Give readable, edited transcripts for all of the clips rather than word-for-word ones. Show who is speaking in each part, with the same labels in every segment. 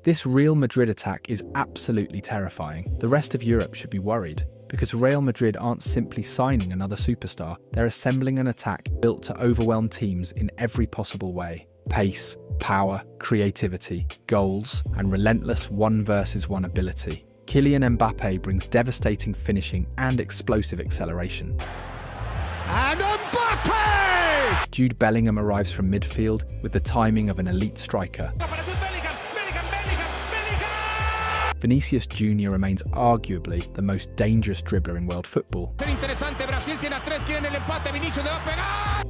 Speaker 1: This Real Madrid attack is absolutely terrifying. The rest of Europe should be worried, because Real Madrid aren't simply signing another superstar, they're assembling an attack built to overwhelm teams in every possible way. Pace, power, creativity, goals, and relentless 1 versus 1 ability. Kylian Mbappe brings devastating finishing and explosive acceleration.
Speaker 2: And Mbappe!
Speaker 1: Jude Bellingham arrives from midfield with the timing of an elite striker. Vinicius Jr. remains arguably the most dangerous dribbler in world football.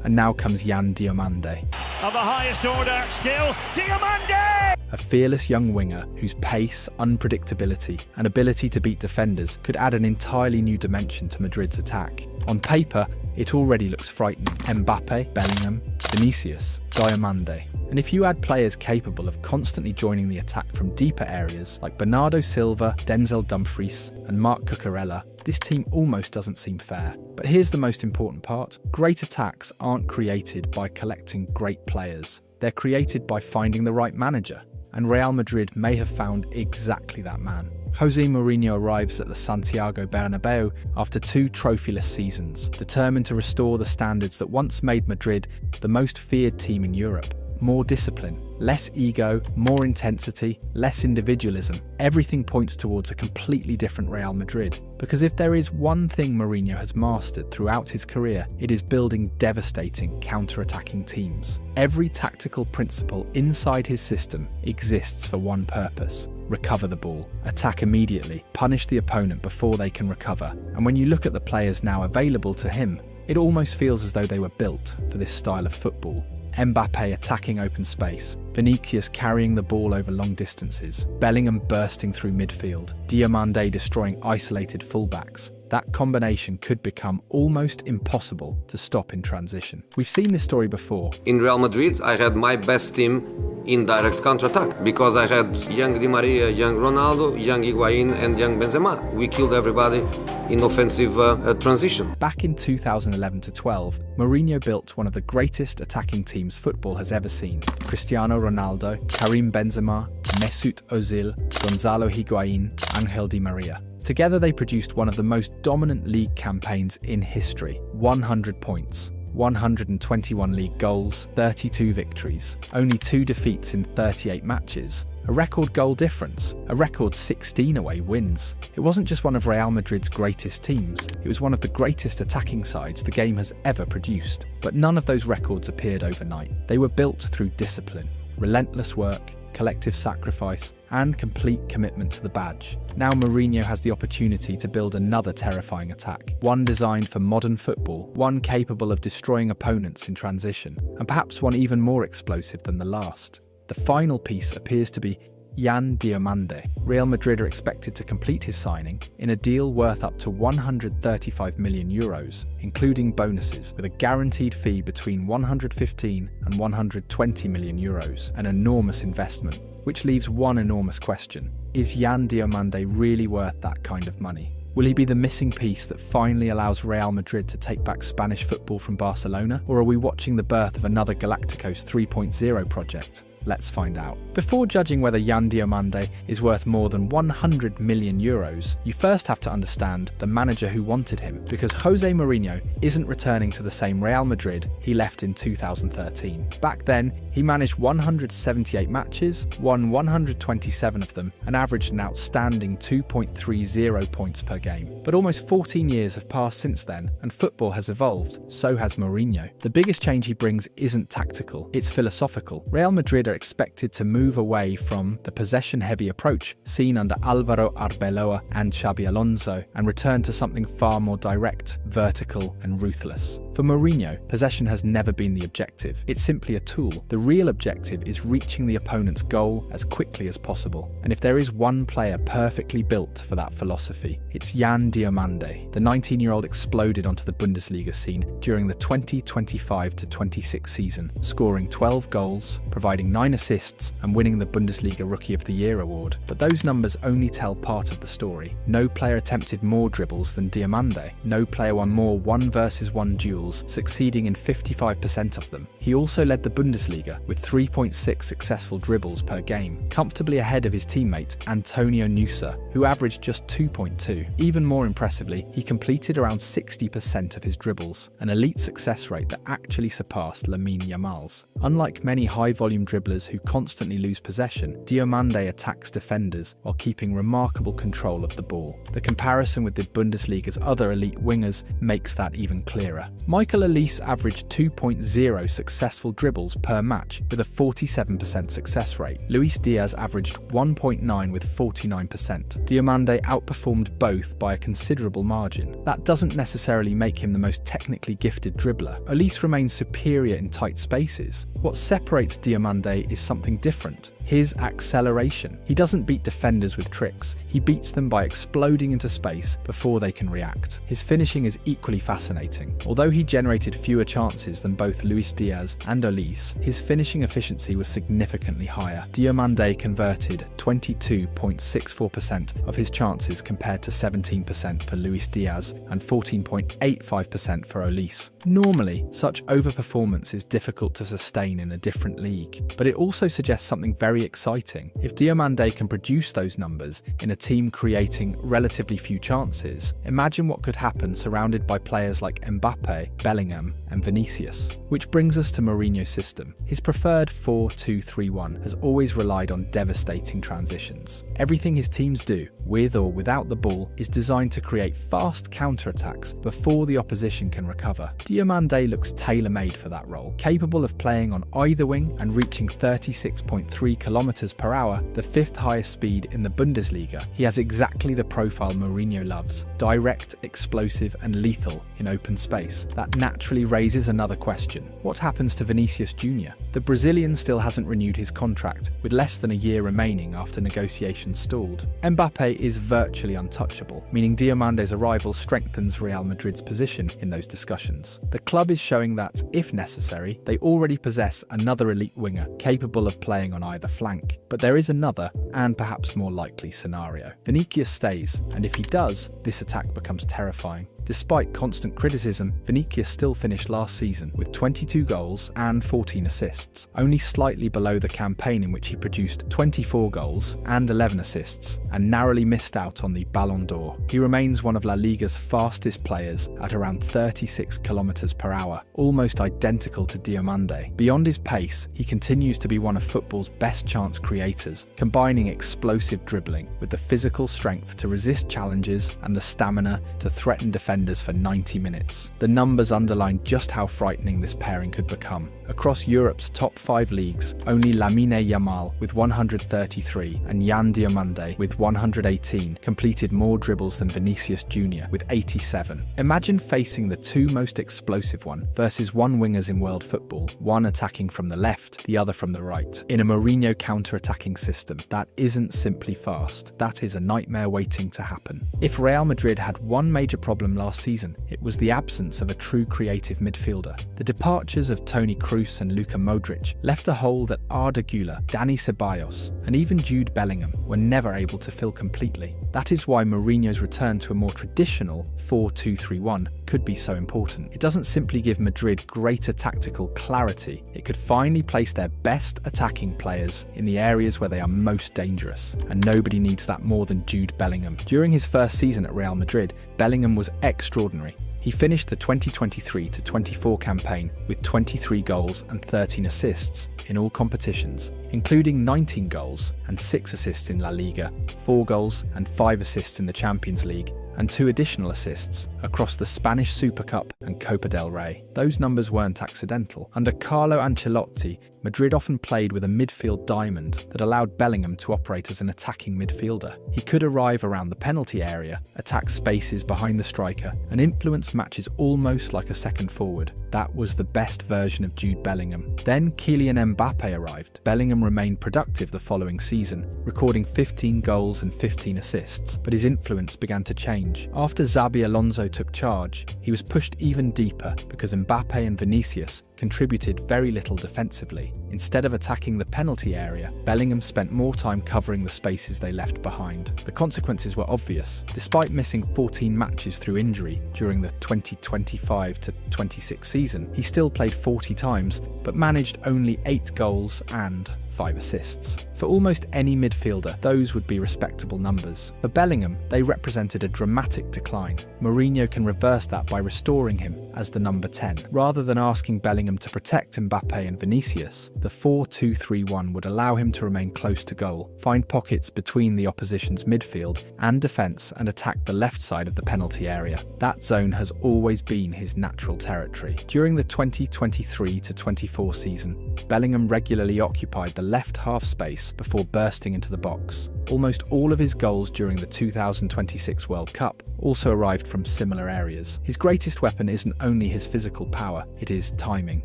Speaker 1: And now comes Yan Diomande.
Speaker 3: Of the highest order, still Diomande!
Speaker 1: A fearless young winger whose pace, unpredictability, and ability to beat defenders could add an entirely new dimension to Madrid's attack. On paper, it already looks frightening. Mbappe, Bellingham, Vinicius, Diomande. And if you add players capable of constantly joining the attack from deeper areas like Bernardo Silva, Denzel Dumfries, and Marc Cucurella, this team almost doesn't seem fair. But here's the most important part. Great attacks aren't created by collecting great players. They're created by finding the right manager. And Real Madrid may have found exactly that man. Jose Mourinho arrives at the Santiago Bernabeu after 2 trophyless seasons, determined to restore the standards that once made Madrid the most feared team in Europe. More discipline, less ego, more intensity, less individualism. Everything points towards a completely different Real Madrid. Because if there is one thing Mourinho has mastered throughout his career, it is building devastating counter-attacking teams. Every tactical principle inside his system exists for one purpose: recover the ball, attack immediately, punish the opponent before they can recover. And when you look at the players now available to him, it almost feels as though they were built for this style of football. Mbappe attacking open space, Vinicius carrying the ball over long distances, Bellingham bursting through midfield, Diomande destroying isolated fullbacks. That combination could become almost impossible to stop in transition. We've seen this story before.
Speaker 4: In Real Madrid, I had my best team in direct counter-attack because I had young Di Maria, young Ronaldo, young Higuain and young Benzema. We killed everybody in offensive transition.
Speaker 1: Back in 2011-12, Mourinho built one of the greatest attacking teams football has ever seen. Cristiano Ronaldo, Karim Benzema, Mesut Ozil, Gonzalo Higuain, Angel Di Maria. Together they produced one of the most dominant league campaigns in history. 100 points, 121 league goals, 32 victories, only 2 defeats in 38 matches, a record goal difference, a record 16 away wins. It wasn't just one of Real Madrid's greatest teams, it was one of the greatest attacking sides the game has ever produced. But none of those records appeared overnight. They were built through discipline, relentless work, collective sacrifice, and complete commitment to the badge. Now Mourinho has the opportunity to build another terrifying attack, one designed for modern football, one capable of destroying opponents in transition, and perhaps one even more explosive than the last. The final piece appears to be Yan Diomande. Real Madrid are expected to complete his signing in a deal worth up to 135 million euros, including bonuses, with a guaranteed fee between 115 and 120 million euros, an enormous investment. Which leaves one enormous question: is Yan Diomande really worth that kind of money? Will he be the missing piece that finally allows Real Madrid to take back Spanish football from Barcelona? Or are we watching the birth of another Galacticos 3.0 project? Let's find out. Before judging whether Yan Diomande is worth more than 100 million euros, you first have to understand the manager who wanted him, because Jose Mourinho isn't returning to the same Real Madrid he left in 2013. Back then, he managed 178 matches, won 127 of them, and averaged an outstanding 2.30 points per game. But almost 14 years have passed since then, and football has evolved, so has Mourinho. The biggest change he brings isn't tactical, it's philosophical. Real Madrid are expected to move away from the possession-heavy approach seen under Álvaro Arbeloa and Xabi Alonso and return to something far more direct, vertical and ruthless. For Mourinho, possession has never been the objective. It's simply a tool. The real objective is reaching the opponent's goal as quickly as possible. And if there is one player perfectly built for that philosophy, it's Yan Diomande. The 19-year-old exploded onto the Bundesliga scene during the 2025-26 season, scoring 12 goals, providing 9 assists, and winning the Bundesliga Rookie of the Year award. But those numbers only tell part of the story. No player attempted more dribbles than Diomande. No player won more 1-versus-1 duels, succeeding in 55% of them. He also led the Bundesliga with 3.6 successful dribbles per game, comfortably ahead of his teammate Antonio Nusa, who averaged just 2.2. Even more impressively, he completed around 60% of his dribbles, an elite success rate that actually surpassed Lamine Yamal's. Unlike many high-volume dribblers who constantly lose possession, Diomande attacks defenders while keeping remarkable control of the ball. The comparison with the Bundesliga's other elite wingers makes that even clearer. Michael Olise averaged 2.0 successful dribbles per match with a 47% success rate. Luis Diaz averaged 1.9 with 49%. Diomande outperformed both by a considerable margin. That doesn't necessarily make him the most technically gifted dribbler. Olise remains superior in tight spaces. What separates Diomande is something different: his acceleration. He doesn't beat defenders with tricks, he beats them by exploding into space before they can react. His finishing is equally fascinating. Although he generated fewer chances than both Luis Diaz and Olise, his finishing efficiency was significantly higher. Diomande converted 22.64% of his chances compared to 17% for Luis Diaz and 14.85% for Olise. Normally, such overperformance is difficult to sustain in a different league, but it also suggests something very exciting. If Diomande can produce those numbers in a team creating relatively few chances, imagine what could happen surrounded by players like Mbappe, Bellingham, and Vinicius. Which brings us to Mourinho's system. His preferred 4-2-3-1 has always relied on devastating transitions. Everything his teams do, with or without the ball, is designed to create fast counterattacks before the opposition can recover. Diomande looks tailor-made for that role, capable of playing on either wing and reaching 36.3 kilometers per hour, the 5th highest speed in the Bundesliga. He has exactly the profile Mourinho loves: direct, explosive, and lethal in open space. That naturally raises another question. What happens to Vinicius Jr.? The Brazilian still hasn't renewed his contract, with less than a year remaining after negotiations stalled. Mbappe is virtually untouchable, meaning Diomande's arrival strengthens Real Madrid's position in those discussions. The club is showing that, if necessary, they already possess another elite winger capable of playing on either flank. But there is another, and perhaps more likely, scenario. Vinicius stays, and if he does, this attack becomes terrifying. Despite constant criticism, Vinicius still finished last season with 22 goals and 14 assists, only slightly below the campaign in which he produced 24 goals and 11 assists, and narrowly missed out on the Ballon d'Or. He remains one of La Liga's fastest players at around 36 kilometers per hour, almost identical to Diomande. Beyond his pace, he continues to be one of football's best chance creators, combining explosive dribbling with the physical strength to resist challenges and the stamina to threaten defenders for 90 minutes. The numbers underline just how frightening this pairing could become. Across Europe's top 5 leagues, only Lamine Yamal with 133 and Yan Diomande with 118 completed more dribbles than Vinicius Jr. with 87. Imagine facing the two most explosive versus one wingers in world football, one attacking from the left, the other from the right, in a Mourinho counter-attacking system that isn't simply fast. That is a nightmare waiting to happen. If Real Madrid had one major problem last season, it was the absence of a true creative midfielder. The departures of Toni Kroos and Luka Modric left a hole that Arda Güler, Dani Ceballos, and even Jude Bellingham were never able to fill completely. That is why Mourinho's return to a more traditional 4-2-3-1 could be so important. It doesn't simply give Madrid greater tactical clarity, it could finally place their best attacking players in the areas where they are most dangerous, and nobody needs that more than Jude Bellingham. During his first season at Real Madrid, Bellingham was extraordinary. He finished the 2023-24 campaign with 23 goals and 13 assists in all competitions, including 19 goals and 6 assists in La Liga, 4 goals and 5 assists in the Champions League, and 2 additional assists across the Spanish Super Cup and Copa del Rey. Those numbers weren't accidental. Under Carlo Ancelotti, Madrid often played with a midfield diamond that allowed Bellingham to operate as an attacking midfielder. He could arrive around the penalty area, attack spaces behind the striker, and influence matches almost like a second forward. That was the best version of Jude Bellingham. Then Kylian Mbappe arrived. Bellingham remained productive the following season, recording 15 goals and 15 assists, but his influence began to change. After Xabi Alonso took charge, he was pushed even deeper because Mbappe and Vinicius contributed very little defensively. Instead of attacking the penalty area, Bellingham spent more time covering the spaces they left behind. The consequences were obvious. Despite missing 14 matches through injury during the 2025-26 season, he still played 40 times, but managed only 8 goals and 5 assists. For almost any midfielder, those would be respectable numbers. For Bellingham, they represented a dramatic decline. Mourinho can reverse that by restoring him as the number 10. Rather than asking Bellingham to protect Mbappe and Vinicius, the 4-2-3-1 would allow him to remain close to goal, find pockets between the opposition's midfield and defence, and attack the left side of the penalty area. That zone has always been his natural territory. During the 2023-24 season, Bellingham regularly occupied the left half space before bursting into the box. Almost all of his goals during the 2026 World Cup also arrived from similar areas. His greatest weapon isn't only his physical power, it is timing.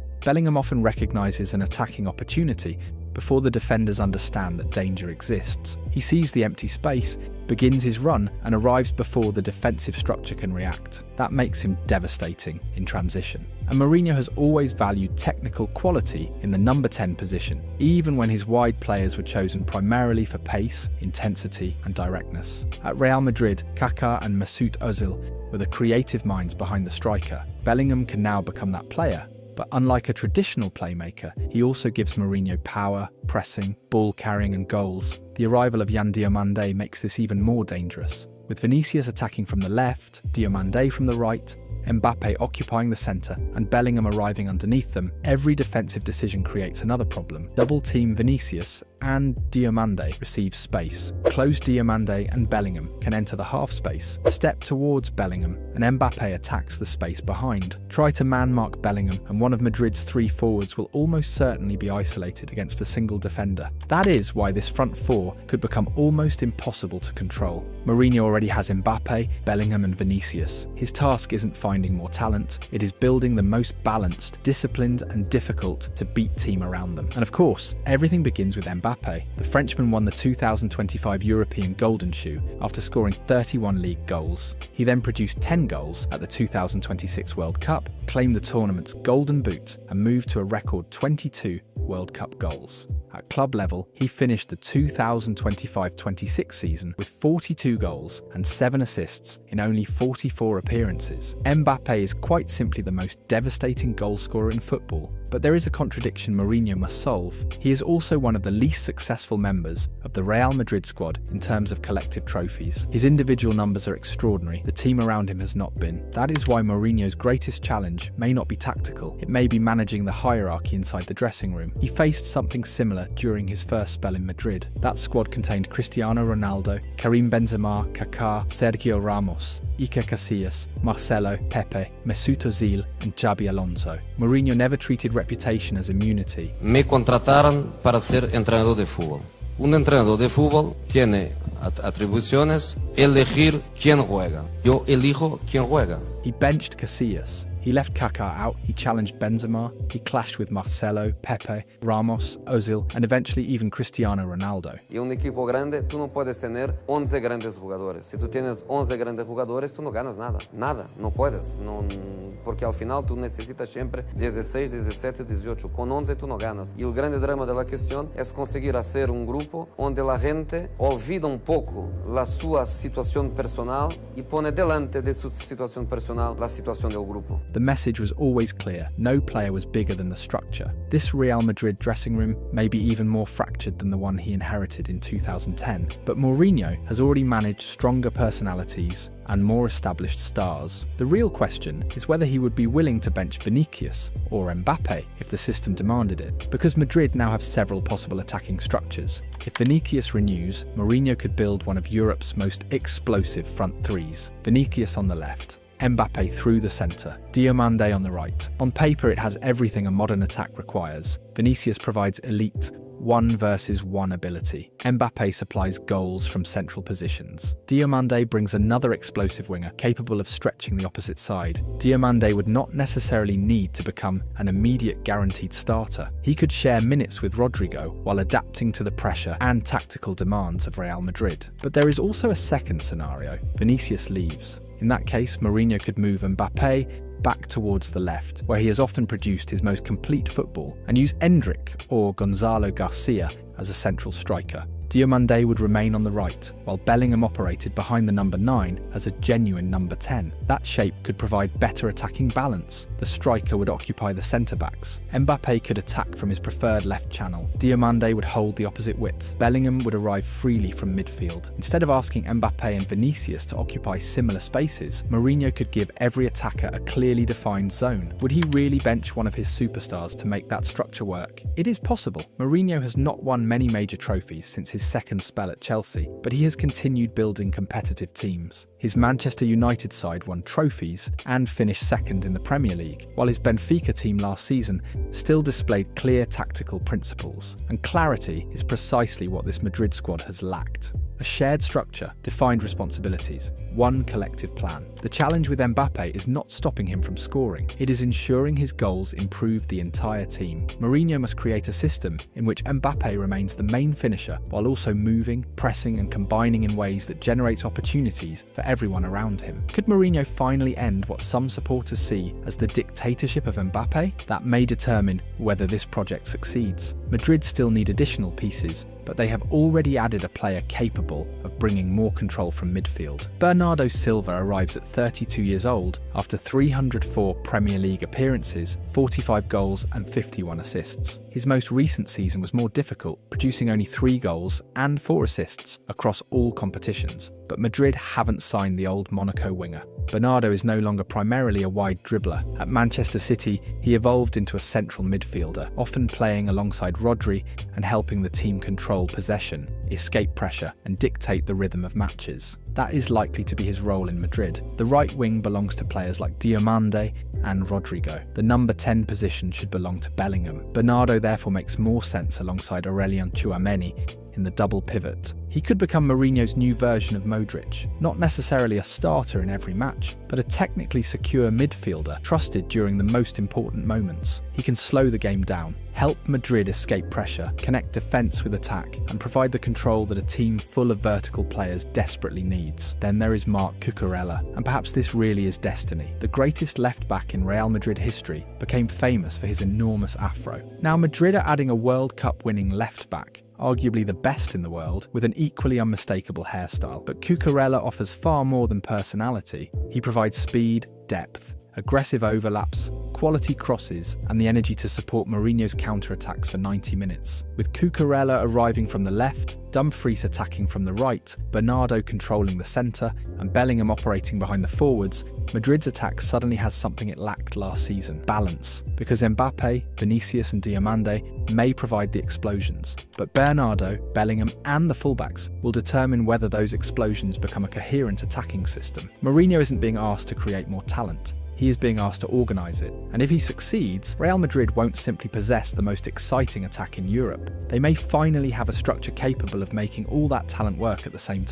Speaker 1: Bellingham often recognises an attacking opportunity before the defenders understand that danger exists. He sees the empty space, begins his run, and arrives before the defensive structure can react. That makes him devastating in transition. And Mourinho has always valued technical quality in the number 10 position, even when his wide players were chosen primarily for pace, intensity, and directness. At Real Madrid, Kaká and Mesut Ozil were the creative minds behind the striker. Bellingham can now become that player. But unlike a traditional playmaker, he also gives Mourinho power, pressing, ball carrying and goals. The arrival of Yan Diomande makes this even more dangerous. With Vinicius attacking from the left, Diomande from the right, Mbappe occupying the centre and Bellingham arriving underneath them, every defensive decision creates another problem. Double-team Vinicius and Diomande receive space. Close Diomande and Bellingham can enter the half space, step towards Bellingham, and Mbappe attacks the space behind. Try to man-mark Bellingham and one of Madrid's 3 forwards will almost certainly be isolated against a single defender. That is why this front 4 could become almost impossible to control. Mourinho already has Mbappe, Bellingham and Vinicius. His task isn't finding more talent, it is building the most balanced, disciplined and difficult to beat team around them. And of course, everything begins with Mbappe. The Frenchman won the 2025 European Golden Shoe after scoring 31 league goals. He then produced 10 goals at the 2026 World Cup, claimed the tournament's Golden Boot and moved to a record 22 World Cup goals. At club level, he finished the 2025-26 season with 42 goals and 7 assists in only 44 appearances. Mbappe is quite simply the most devastating goalscorer in football. But there is a contradiction Mourinho must solve. He is also one of the least successful members of the Real Madrid squad in terms of collective trophies. His individual numbers are extraordinary, the team around him has not been. That is why Mourinho's greatest challenge may not be tactical, it may be managing the hierarchy inside the dressing room. He faced something similar during his first spell in Madrid. That squad contained Cristiano Ronaldo, Karim Benzema, Kaká, Sergio Ramos, Iker Casillas, Marcelo, Pepe, Mesut Ozil and Xabi Alonso. Mourinho never treated reputation as immunity.
Speaker 4: Me contrataron para ser entrenador de fútbol. Un entrenador de fútbol tiene atribuciones elegir quién juega. Yo elijo quién juega.
Speaker 1: He benched Casillas. He left Kaká out, he challenged Benzema, he clashed with Marcelo, Pepe, Ramos, Ozil, and eventually even Cristiano Ronaldo.
Speaker 4: Y un equipo grande, tú no puedes tener 11 grandes jugadores. Si tú tienes 11 grandes jugadores, tú no ganas nada. Nada, no puedes. No, porque al final tú necesitas siempre 16, 17, 18. Con 11 tú no ganas. Y el grande drama de la cuestión es conseguir hacer un grupo donde la gente olvida un poco la sua situación personal y pone delante de su situación personal la situación del grupo.
Speaker 1: The message was always clear, no player was bigger than the structure. This Real Madrid dressing room may be even more fractured than the one he inherited in 2010, but Mourinho has already managed stronger personalities and more established stars. The real question is whether he would be willing to bench Vinicius or Mbappe if the system demanded it, because Madrid now have several possible attacking structures. If Vinicius renews, Mourinho could build one of Europe's most explosive front threes, Vinicius on the left, Mbappe through the centre, Diomande on the right. On paper it has everything a modern attack requires. Vinicius provides elite 1 versus 1 ability. Mbappe supplies goals from central positions. Diomande brings another explosive winger capable of stretching the opposite side. Diomande would not necessarily need to become an immediate guaranteed starter. He could share minutes with Rodrigo while adapting to the pressure and tactical demands of Real Madrid. But there is also a second scenario. Vinicius leaves. In that case, Mourinho could move Mbappe, back towards the left, where he has often produced his most complete football, and use Endrick or Gonzalo Garcia as a central striker. Diomande would remain on the right, while Bellingham operated behind the number 9 as a genuine number 10. That shape could provide better attacking balance. The striker would occupy the centre-backs. Mbappé could attack from his preferred left channel. Diomande would hold the opposite width. Bellingham would arrive freely from midfield. Instead of asking Mbappé and Vinicius to occupy similar spaces, Mourinho could give every attacker a clearly defined zone. Would he really bench one of his superstars to make that structure work? It is possible. Mourinho has not won many major trophies since his second spell at Chelsea, but he has continued building competitive teams. His Manchester United side won trophies and finished second in the Premier League, while his Benfica team last season still displayed clear tactical principles. And clarity is precisely what this Madrid squad has lacked. A shared structure, defined responsibilities, one collective plan. The challenge with Mbappé is not stopping him from scoring, it is ensuring his goals improve the entire team. Mourinho must create a system in which Mbappé remains the main finisher while also moving, pressing and combining in ways that generates opportunities for everyone around him. Could Mourinho finally end what some supporters see as the dictatorship of Mbappé? That may determine whether this project succeeds. Madrid still need additional pieces, but they have already added a player capable of bringing more control from midfield. Bernardo Silva arrives at 32 years old after 304 Premier League appearances, 45 goals and 51 assists. His most recent season was more difficult, producing only 3 goals and 4 assists across all competitions. But Madrid haven't signed the old Monaco winger. Bernardo is no longer primarily a wide dribbler. At Manchester City, he evolved into a central midfielder, often playing alongside Rodri and helping the team control possession, escape pressure, and dictate the rhythm of matches. That is likely to be his role in Madrid. The right wing belongs to players like Diomande and Rodrigo. The number 10 position should belong to Bellingham. Bernardo therefore makes more sense alongside Aurelien Tchouameni in the double pivot. He could become Mourinho's new version of Modric, not necessarily a starter in every match, but a technically secure midfielder trusted during the most important moments. He can slow the game down, help Madrid escape pressure, connect defence with attack, and provide the control that a team full of vertical players desperately needs. Then there is Marc Cucurella, and perhaps this really is destiny. The greatest left-back in Real Madrid history became famous for his enormous afro. Now Madrid are adding a World Cup winning left-back, arguably the best in the world, with an equally unmistakable hairstyle. But Cucurella offers far more than personality. He provides speed, depth, aggressive overlaps, quality crosses, and the energy to support Mourinho's counter-attacks for 90 minutes. With Cucurella arriving from the left, Dumfries attacking from the right, Bernardo controlling the centre, and Bellingham operating behind the forwards, Madrid's attack suddenly has something it lacked last season: balance. Because Mbappé, Vinicius and Diomande may provide the explosions, but Bernardo, Bellingham and the fullbacks will determine whether those explosions become a coherent attacking system. Mourinho isn't being asked to create more talent. He is being asked to organise it, and if he succeeds, Real Madrid won't simply possess the most exciting attack in Europe. They may finally have a structure capable of making all that talent work at the same time.